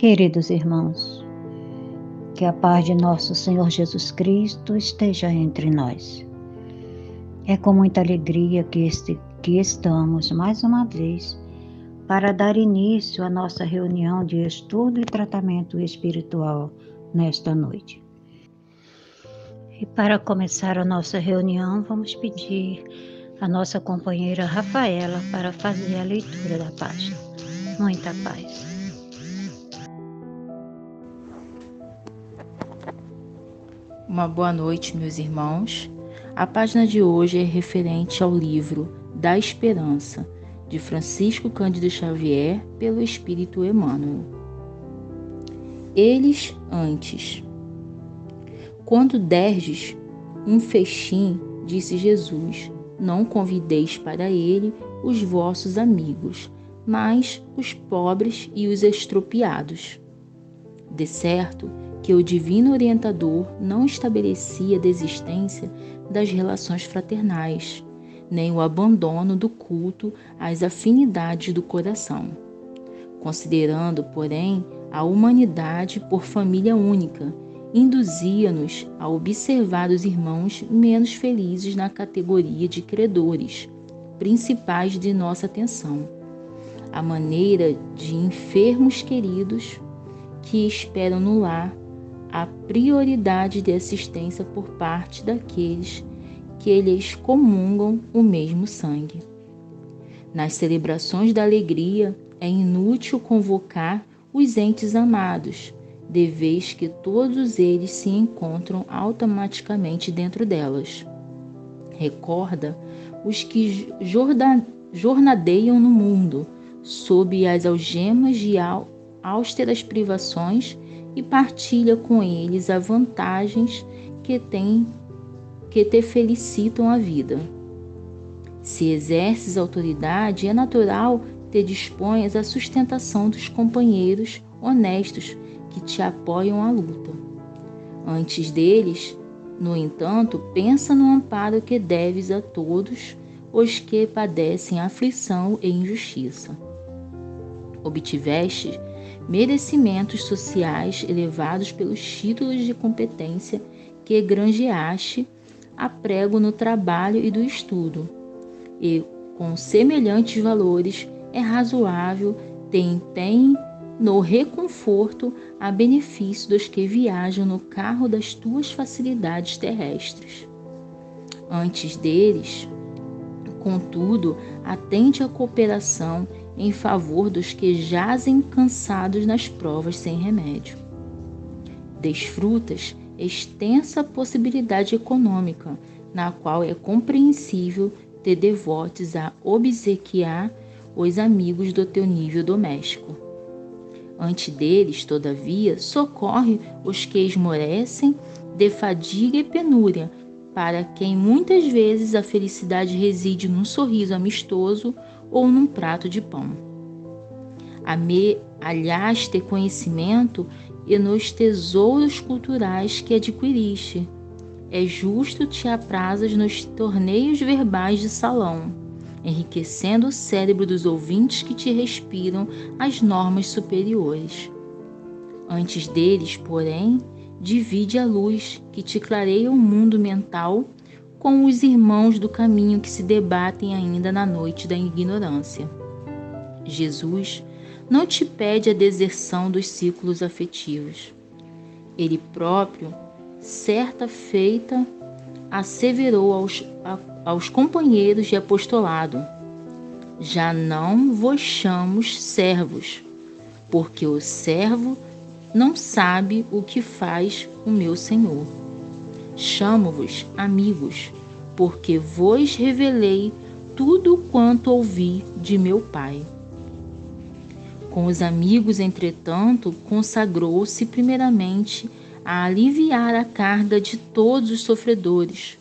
Queridos irmãos, que a paz de nosso Senhor Jesus Cristo esteja entre nós. É com muita alegria que estamos mais uma vez para dar início à nossa reunião de estudo e tratamento espiritual nesta noite. E para começar a nossa reunião, vamos pedir a nossa companheira Rafaela para fazer a leitura da página. Muita paz. Uma boa noite, meus irmãos. A página de hoje é referente ao livro Da Esperança, de Francisco Cândido Xavier, pelo Espírito Emmanuel. Eles antes. Quando derdes um festim, disse Jesus, não convideis para ele os vossos amigos, mas os pobres e os estropiados. De certo, que o divino orientador não estabelecia a desistência das relações fraternais, nem o abandono do culto às afinidades do coração, considerando, porém, a humanidade por família única, induzia-nos a observar os irmãos menos felizes na categoria de credores, principais de nossa atenção, à maneira de enfermos queridos que esperam no lar a prioridade de assistência por parte daqueles que lhes comungam o mesmo sangue. Nas celebrações da alegria, é inútil convocar os entes amados, de vez que todos eles se encontram automaticamente dentro delas. Recorda os que jornadeiam no mundo, sob as algemas de austeras privações, e partilha com eles as vantagens que te felicitam a vida. Se exerces autoridade, é natural te disponhas à sustentação dos companheiros honestos que te apoiam à luta. Antes deles, no entanto, pensa no amparo que deves a todos os que padecem aflição e injustiça. Obtiveste merecimentos sociais elevados pelos títulos de competência que granjeaste a prego no trabalho e do estudo, e com semelhantes valores é razoável te empenhe no reconforto a benefício dos que viajam no carro das tuas facilidades terrestres. Antes deles, contudo, atende à cooperação em favor dos que jazem cansados nas provas sem remédio. Desfrutas extensa possibilidade econômica, na qual é compreensível te devotes a obsequiar os amigos do teu nível doméstico. Ante deles, todavia, socorre os que esmorecem de fadiga e penúria, para quem muitas vezes a felicidade reside num sorriso amistoso ou num prato de pão. Alhaste conhecimento e nos tesouros culturais que adquiriste. É justo te aprazas nos torneios verbais de salão, enriquecendo o cérebro dos ouvintes que te respiram as normas superiores. Antes deles, porém, divide a luz que te clareia o mundo mental com os irmãos do caminho que se debatem ainda na noite da ignorância. Jesus não te pede a deserção dos círculos afetivos. Ele próprio, certa feita, asseverou aos companheiros de apostolado: já não vos chamos servos, porque o servo não sabe o que faz o meu Senhor. Chamo-vos amigos, porque vos revelei tudo quanto ouvi de meu Pai. Com os amigos, entretanto, consagrou-se primeiramente a aliviar a carga de todos os sofredores,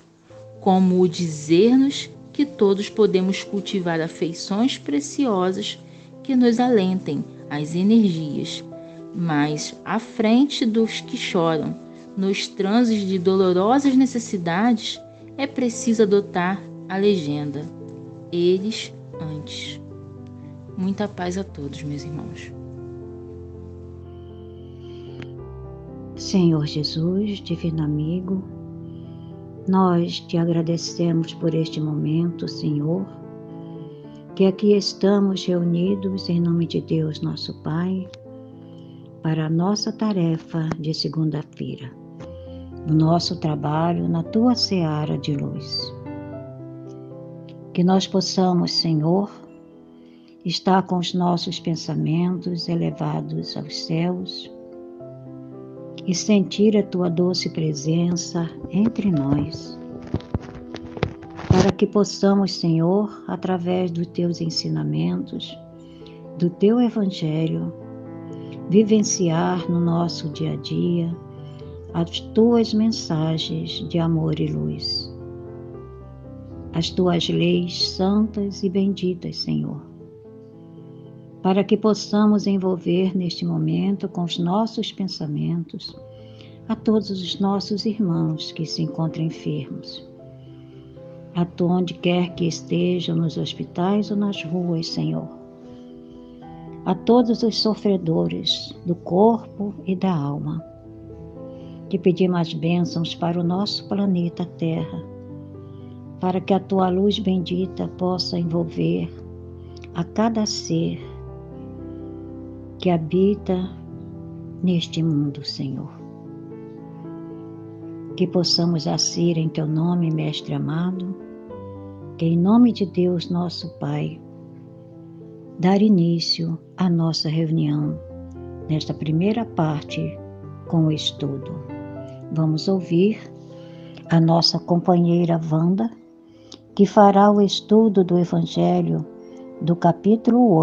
como o dizer-nos que todos podemos cultivar afeições preciosas que nos alentem as energias, mas à frente dos que choram, nos transes de dolorosas necessidades, é preciso adotar a legenda: eles antes. Muita paz a todos, meus irmãos. Senhor Jesus, divino amigo, nós te agradecemos por este momento, Senhor, que aqui estamos reunidos em nome de Deus, nosso Pai, para a nossa tarefa de segunda-feira, no nosso trabalho na tua seara de luz. Que nós possamos, Senhor, estar com os nossos pensamentos elevados aos céus e sentir a tua doce presença entre nós, para que possamos, Senhor, através dos teus ensinamentos, do teu Evangelho, vivenciar no nosso dia a dia as tuas mensagens de amor e luz, as tuas leis santas e benditas, Senhor, para que possamos envolver neste momento com os nossos pensamentos a todos os nossos irmãos que se encontram enfermos, a onde quer que estejam, nos hospitais ou nas ruas, Senhor, a todos os sofredores do corpo e da alma. Te pedimos as bênçãos para o nosso planeta Terra, para que a tua luz bendita possa envolver a cada ser que habita neste mundo, Senhor. Que possamos assim, em teu nome, Mestre amado, que em nome de Deus, nosso Pai, dar início à nossa reunião, nesta primeira parte com o estudo. Vamos ouvir a nossa companheira Wanda, que fará o estudo do Evangelho do capítulo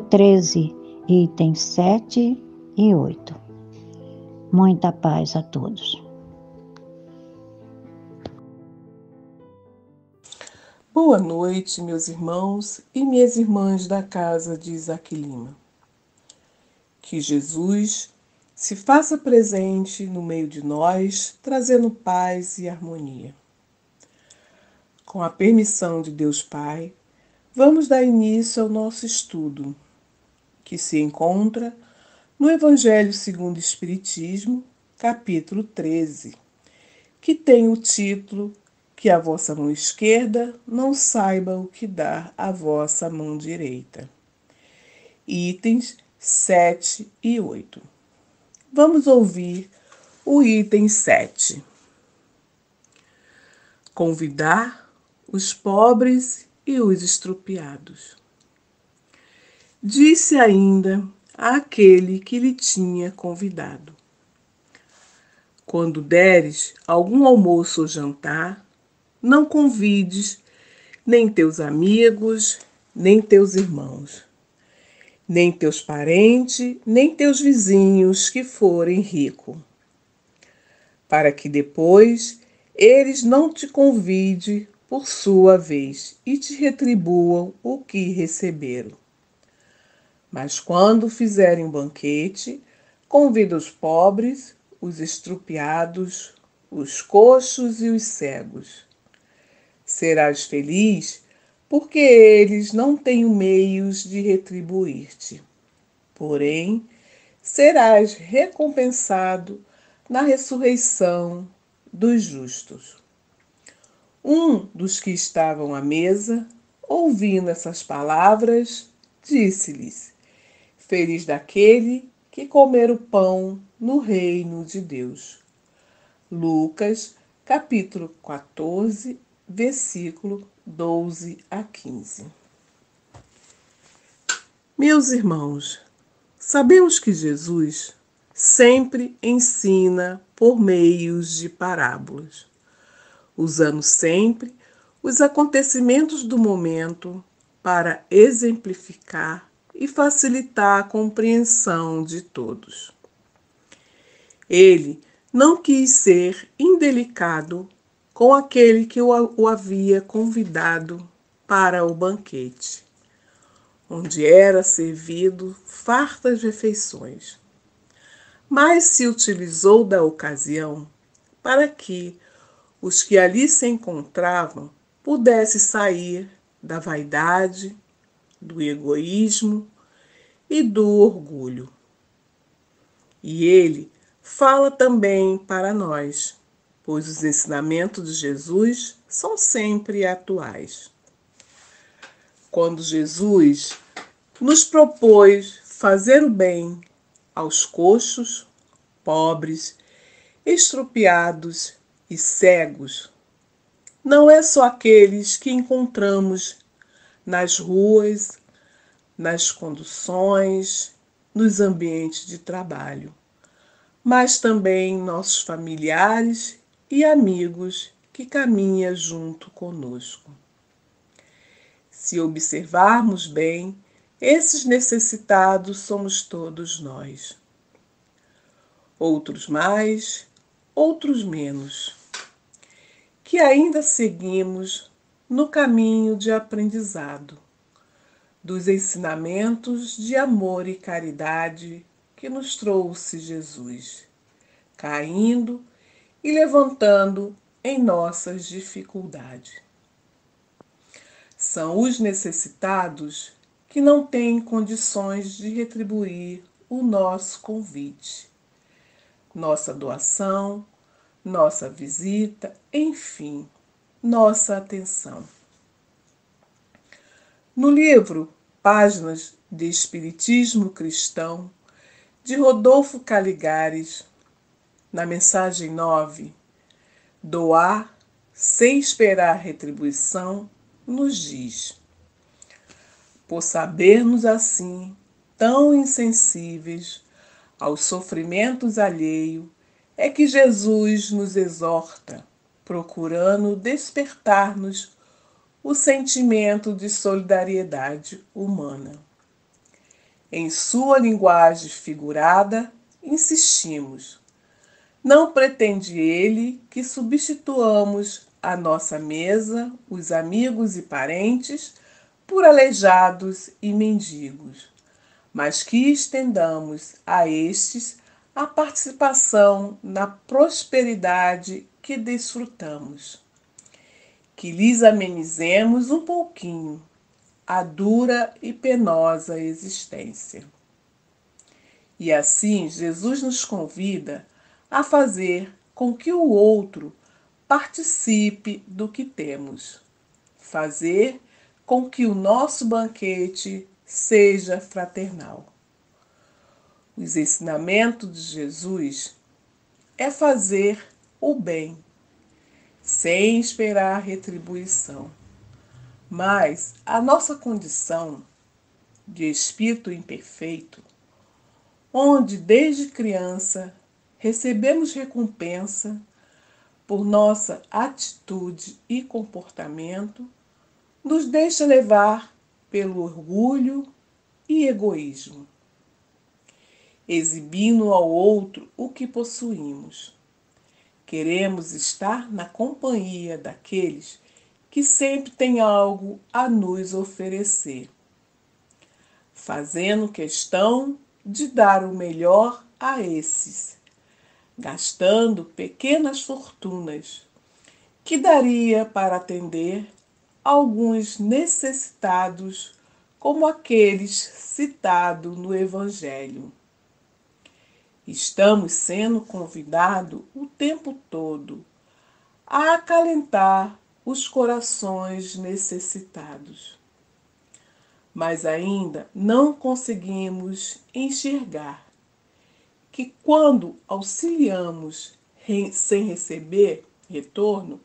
13, itens 7 e 8. Muita paz a todos. Boa noite, meus irmãos e minhas irmãs da casa de Isaac Lima. Que Jesus se faça presente no meio de nós, trazendo paz e harmonia. Com a permissão de Deus Pai, vamos dar início ao nosso estudo, que se encontra no Evangelho segundo o Espiritismo, capítulo 13, que tem o título Que a vossa mão esquerda não saiba o que dar à vossa mão direita. Itens 7 e 8. Vamos ouvir o item 7. Convidar os pobres e os estrupiados. Disse ainda àquele que lhe tinha convidado: quando deres algum almoço ou jantar, não convides nem teus amigos, nem teus irmãos, nem teus parentes, nem teus vizinhos que forem ricos, para que depois eles não te convidem por sua vez e te retribuam o que receberam. Mas quando fizerem um banquete, convida os pobres, os estrupiados, os coxos e os cegos. Serás feliz, porque eles não têm meios de retribuir-te. Porém, serás recompensado na ressurreição dos justos. Um dos que estavam à mesa, ouvindo essas palavras, disse-lhes: feliz daquele que comer o pão no reino de Deus. Lucas, capítulo 14, versículo 12 a 15. Meus irmãos, sabemos que Jesus sempre ensina por meios de parábolas, usando sempre os acontecimentos do momento para exemplificar e facilitar a compreensão de todos. Ele não quis ser indelicado com aquele que o havia convidado para o banquete, onde era servido fartas refeições, mas se utilizou da ocasião para que os que ali se encontravam pudessem sair da vaidade, do egoísmo e do orgulho. E ele fala também para nós, pois os ensinamentos de Jesus são sempre atuais. Quando Jesus nos propôs fazer o bem aos coxos, pobres, estrupiados e cegos, não é só aqueles que encontramos nas ruas, nas conduções, nos ambientes de trabalho, mas também nossos familiares e amigos que caminham junto conosco. Se observarmos bem, esses necessitados somos todos nós. Outros mais, outros menos, que ainda seguimos no caminho de aprendizado dos ensinamentos de amor e caridade que nos trouxe Jesus, caindo e levantando em nossas dificuldades. São os necessitados que não têm condições de retribuir o nosso convite, nossa doação, nossa visita, enfim, nossa atenção. No livro Páginas de Espiritismo Cristão, de Rodolfo Caligares, na mensagem 9, Doar sem esperar retribuição, nos diz: por sabermos assim tão insensíveis aos sofrimentos alheios, é que Jesus nos exorta, procurando despertar-nos o sentimento de solidariedade humana. Em sua linguagem figurada, insistimos. Não pretende ele que substituamos à nossa mesa os amigos e parentes por aleijados e mendigos, mas que estendamos a estes a participação na prosperidade que desfrutamos, que lhes amenizemos um pouquinho a dura e penosa existência. E assim Jesus nos convida a fazer com que o outro participe do que temos, fazer com que o nosso banquete seja fraternal. Os ensinamentos de Jesus é fazer o bem, sem esperar retribuição. Mas a nossa condição de espírito imperfeito, onde desde criança recebemos recompensa por nossa atitude e comportamento, nos deixa levar pelo orgulho e egoísmo, exibindo ao outro o que possuímos. Queremos estar na companhia daqueles que sempre têm algo a nos oferecer, fazendo questão de dar o melhor a esses, gastando pequenas fortunas que daria para atender alguns necessitados, como aqueles citados no Evangelho. Estamos sendo convidados o tempo todo a acalentar os corações necessitados, mas ainda não conseguimos enxergar que quando auxiliamos sem receber retorno,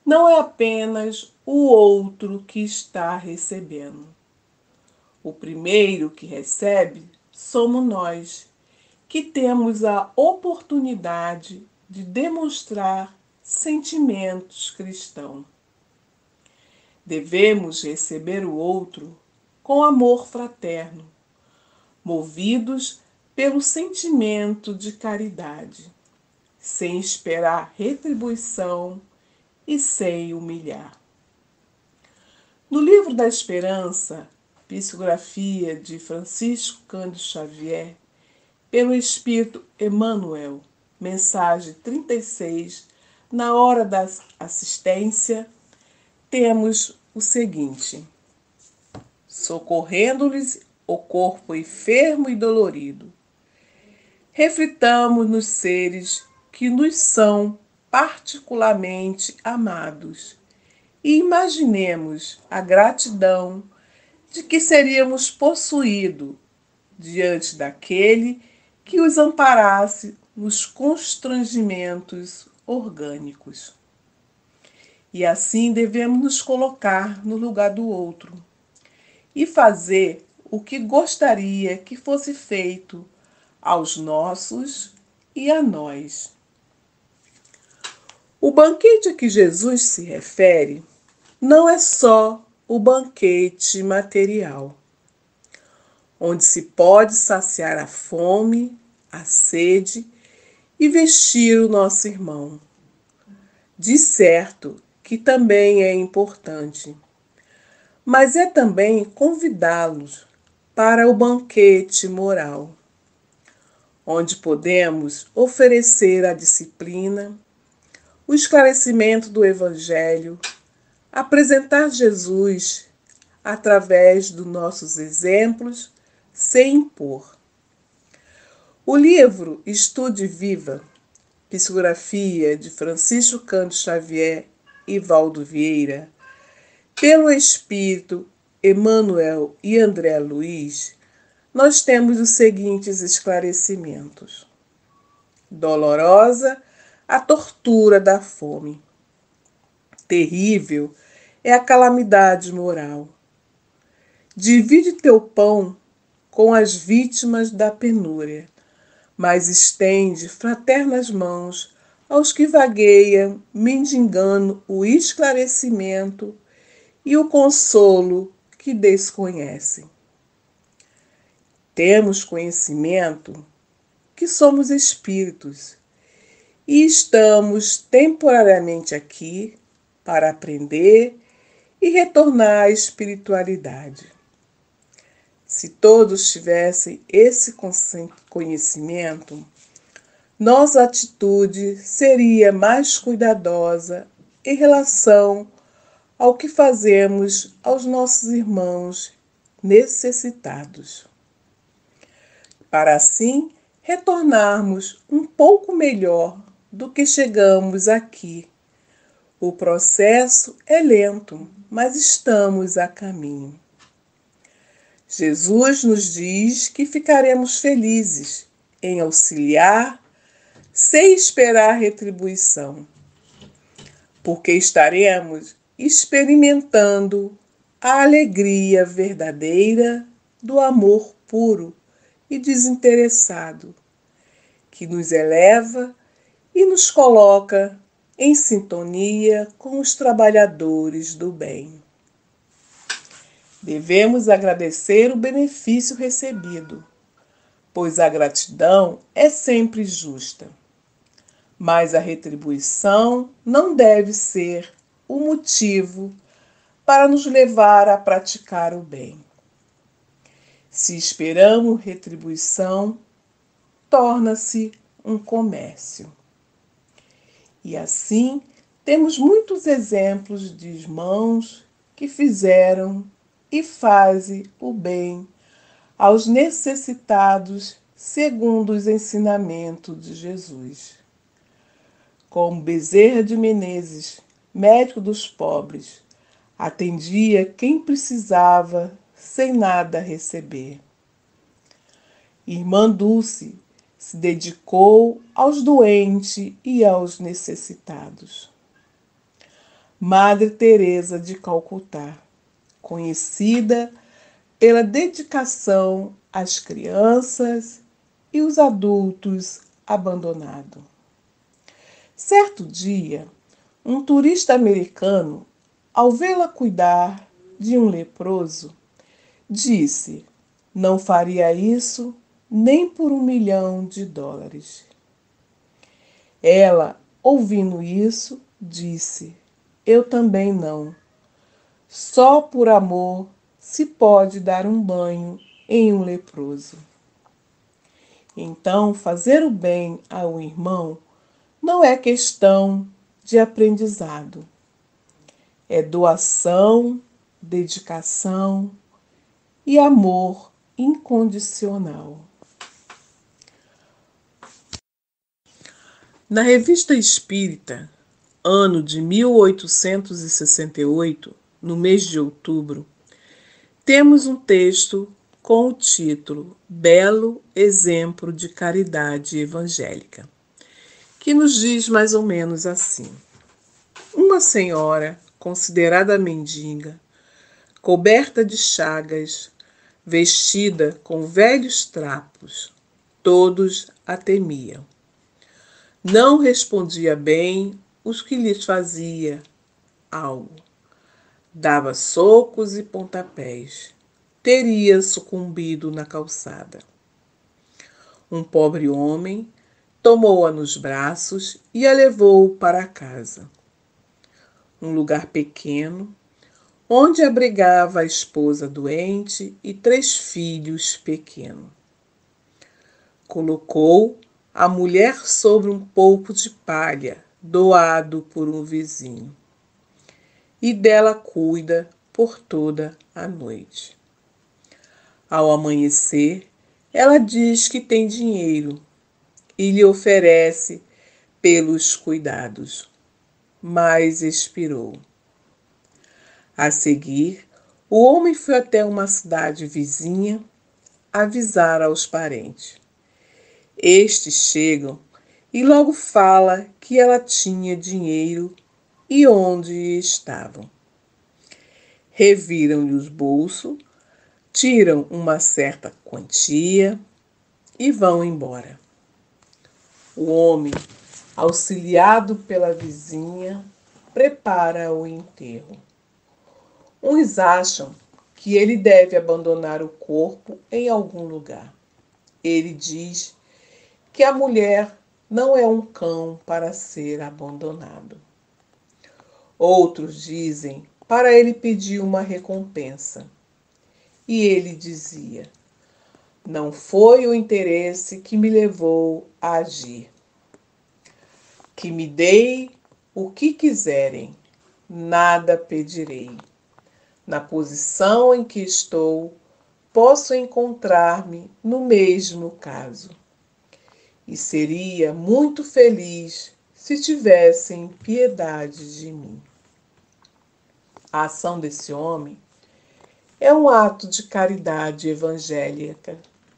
não é apenas o outro que está recebendo. O primeiro que recebe somos nós, que temos a oportunidade de demonstrar sentimentos cristãos. Devemos receber o outro com amor fraterno, movidos pelo sentimento de caridade, sem esperar retribuição e sem humilhar. No livro da Esperança, psicografia de Francisco Cândido Xavier, pelo Espírito Emmanuel, mensagem 36, na hora da assistência, temos o seguinte: socorrendo-lhes o corpo enfermo e dolorido. Reflitamos nos seres que nos são particularmente amados e imaginemos a gratidão de que seríamos possuídos diante daquele que os amparasse nos constrangimentos orgânicos. E assim devemos nos colocar no lugar do outro e fazer o que gostaria que fosse feito aos nossos e a nós. O banquete a que Jesus se refere não é só o banquete material, onde se pode saciar a fome, a sede e vestir o nosso irmão. De certo que também é importante, mas é também convidá-los para o banquete moral, onde podemos oferecer a disciplina, o esclarecimento do Evangelho, apresentar Jesus através dos nossos exemplos, sem impor. O livro Estude Viva, psicografia de Francisco Cândido Xavier e Valdo Vieira, pelo Espírito Emmanuel e André Luiz, nós temos os seguintes esclarecimentos. Dolorosa a tortura da fome. Terrível é a calamidade moral. Divide teu pão com as vítimas da penúria, mas estende fraternas mãos aos que vagueiam, mendigando o esclarecimento e o consolo que desconhecem. Temos conhecimento que somos espíritos e estamos temporariamente aqui para aprender e retornar à espiritualidade. Se todos tivessem esse conhecimento, nossa atitude seria mais cuidadosa em relação ao que fazemos aos nossos irmãos necessitados, para assim retornarmos um pouco melhor do que chegamos aqui. O processo é lento, mas estamos a caminho. Jesus nos diz que ficaremos felizes em auxiliar sem esperar retribuição, porque estaremos experimentando a alegria verdadeira do amor puro e desinteressado, que nos eleva e nos coloca em sintonia com os trabalhadores do bem. Devemos agradecer o benefício recebido, pois a gratidão é sempre justa. Mas a retribuição não deve ser o motivo para nos levar a praticar o bem. Se esperamos retribuição, torna-se um comércio. E assim, temos muitos exemplos de irmãos que fizeram e fazem o bem aos necessitados segundo os ensinamentos de Jesus. Como Bezerra de Menezes, médico dos pobres, atendia quem precisava sem nada receber. Irmã Dulce se dedicou aos doentes e aos necessitados. Madre Teresa de Calcutá, conhecida pela dedicação às crianças e os adultos abandonados. Certo dia, um turista americano, ao vê-la cuidar de um leproso, disse: "Não faria isso nem por $1 milhão. Ela, ouvindo isso, disse: "Eu também não. Só por amor se pode dar um banho em um leproso." Então, fazer o bem ao irmão não é questão de aprendizado. É doação, dedicação e amor incondicional. Na Revista Espírita, ano de 1868, no mês de outubro, temos um texto com o título Belo Exemplo de Caridade Evangélica, que nos diz mais ou menos assim: uma senhora, considerada mendiga, coberta de chagas, vestida com velhos trapos, todos a temiam. Não respondia bem os que lhes fazia algo. Dava socos e pontapés. Teria sucumbido na calçada. Um pobre homem tomou-a nos braços e a levou para casa. Um lugar pequeno, onde abrigava a esposa doente e 3 filhos pequenos. Colocou a mulher sobre um pouco de palha, doado por um vizinho, e dela cuida por toda a noite. Ao amanhecer, ela diz que tem dinheiro e lhe oferece pelos cuidados, mas expirou. A seguir, o homem foi até uma cidade vizinha avisar aos parentes. Estes chegam e logo fala que ela tinha dinheiro e onde estavam. Reviram-lhe os bolsos, tiram uma certa quantia e vão embora. O homem, auxiliado pela vizinha, prepara o enterro. Uns acham que ele deve abandonar o corpo em algum lugar. Ele diz que a mulher não é um cão para ser abandonado. Outros dizem para ele pedir uma recompensa. E ele dizia: não foi o interesse que me levou a agir. Que me deem o que quiserem, nada pedirei. Na posição em que estou, posso encontrar-me no mesmo caso. E seria muito feliz se tivessem piedade de mim. A ação desse homem é um ato de caridade evangélica,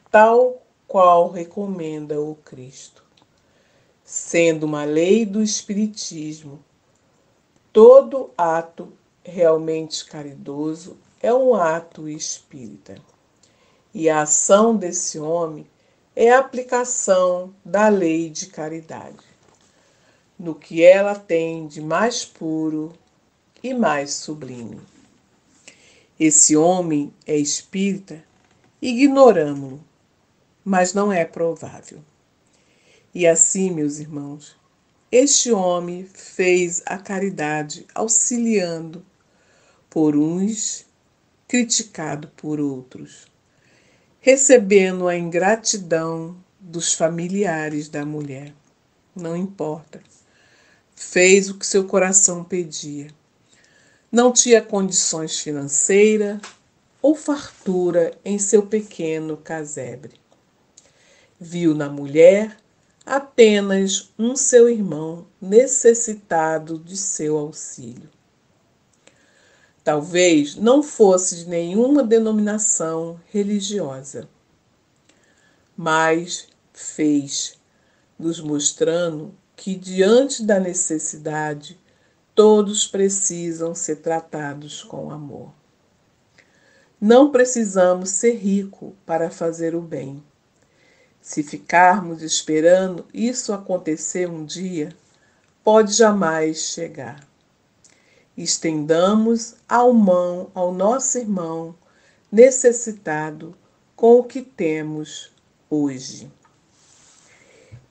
tal qual recomenda o Cristo. Sendo uma lei do Espiritismo, todo ato realmente caridoso é um ato espírita. E a ação desse homem é a aplicação da lei de caridade, no que ela tem de mais puro e mais sublime. Esse homem é espírita, ignoramo-lo, mas não é provável. E assim, meus irmãos, este homem fez a caridade auxiliando por uns, criticado por outros, recebendo a ingratidão dos familiares da mulher. Não importa. Fez o que seu coração pedia. Não tinha condições financeiras ou fartura em seu pequeno casebre. Viu na mulher apenas um seu irmão necessitado de seu auxílio. Talvez não fosse de nenhuma denominação religiosa, mas fez, nos mostrando que diante da necessidade, todos precisam ser tratados com amor. Não precisamos ser ricos para fazer o bem. Se ficarmos esperando isso acontecer um dia, pode jamais chegar. Estendamos a mão ao nosso irmão necessitado com o que temos hoje.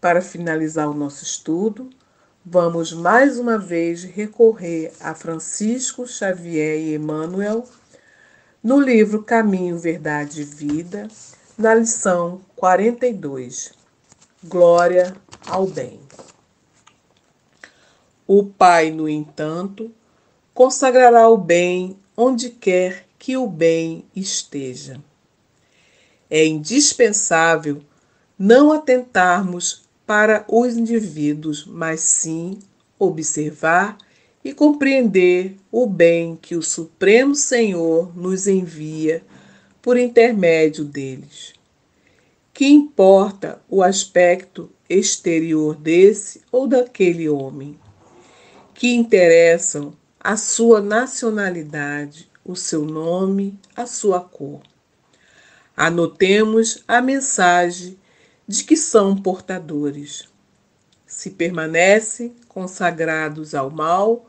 Para finalizar o nosso estudo, vamos mais uma vez recorrer a Francisco Xavier e Emmanuel no livro Caminho, Verdade e Vida, na lição 42. Glória ao bem. O Pai, no entanto, consagrará o bem onde quer que o bem esteja. é indispensável não atentarmos para os indivíduos, mas sim observar e compreender o bem que o Supremo Senhor nos envia por intermédio deles. Que importa o aspecto exterior desse ou daquele homem? Que interessam a sua nacionalidade, o seu nome, a sua cor. Anotemos a mensagem de que são portadores. Se permanecem consagrados ao mal,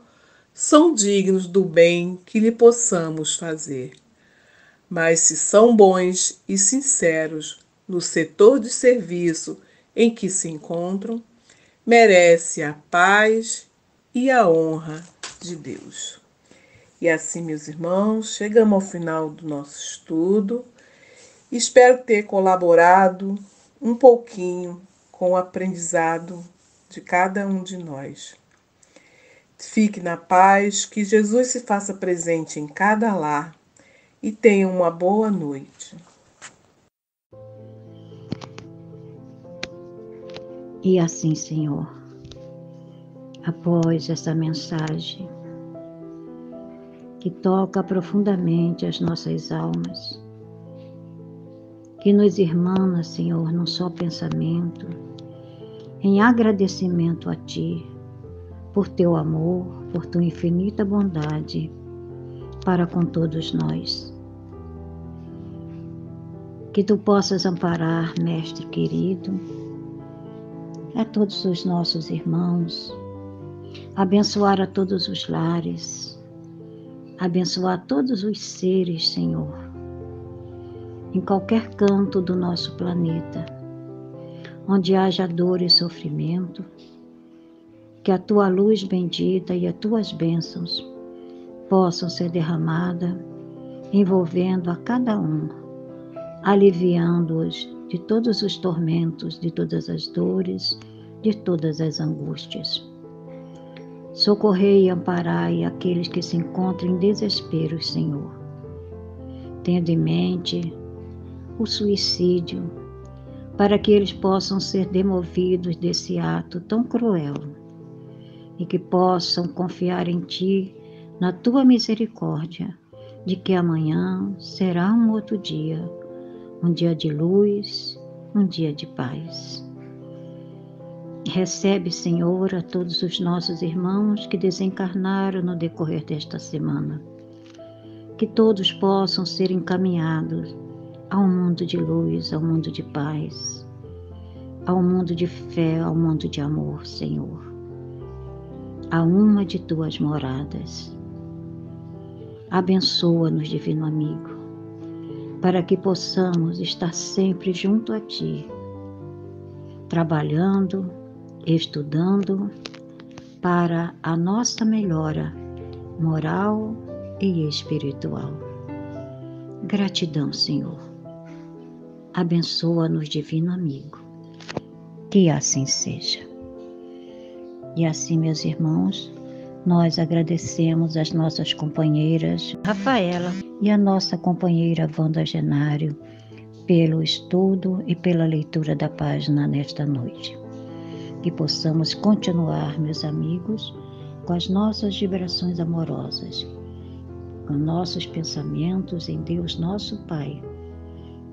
são dignos do bem que lhe possamos fazer. Mas se são bons e sinceros no setor de serviço em que se encontram, merece a paz e a honra de Deus. E assim, meus irmãos, chegamos ao final do nosso estudo. Espero ter colaborado um pouquinho com o aprendizado de cada um de nós. Fique na paz, que Jesus se faça presente em cada lar e tenha uma boa noite. E assim, Senhor, após essa mensagem que toca profundamente as nossas almas, que nos irmana, Senhor, num só pensamento, em agradecimento a Ti, por Teu amor, por Tua infinita bondade para com todos nós. Que Tu possas amparar, Mestre querido, a todos os nossos irmãos, abençoar a todos os lares, abençoar todos os seres, Senhor, em qualquer canto do nosso planeta, onde haja dor e sofrimento, que a Tua luz bendita e as Tuas bênçãos possam ser derramadas, envolvendo a cada um, aliviando-os de todos os tormentos, de todas as dores, de todas as angústias. Socorrei e amparai aqueles que se encontram em desespero, Senhor, tendo em mente o suicídio, para que eles possam ser demovidos desse ato tão cruel e que possam confiar em Ti, na Tua misericórdia, de que amanhã será um outro dia, um dia de luz, um dia de paz. Recebe, Senhor, a todos os nossos irmãos que desencarnaram no decorrer desta semana. Que todos possam ser encaminhados ao mundo de luz, ao mundo de paz, ao mundo de fé, ao mundo de amor, Senhor. A uma de Tuas moradas. Abençoa-nos, Divino Amigo, para que possamos estar sempre junto a Ti, trabalhando, estudando para a nossa melhora moral e espiritual. Gratidão, Senhor. Abençoa-nos, Divino Amigo. Que assim seja. E assim, meus irmãos, nós agradecemos as nossas companheiras Rafaela e a nossa companheira Wanda Genário pelo estudo e pela leitura da página nesta noite. Que possamos continuar, meus amigos, com as nossas vibrações amorosas, com nossos pensamentos em Deus nosso Pai,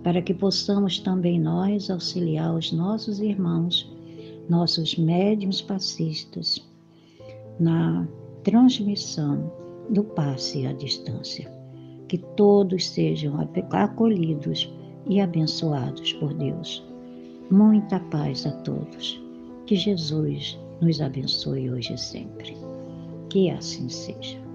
para que possamos também nós auxiliar os nossos irmãos, nossos médiuns passistas, na transmissão do passe à distância. Que todos sejam acolhidos e abençoados por Deus. Muita paz a todos. Que Jesus nos abençoe hoje e sempre. Que assim seja.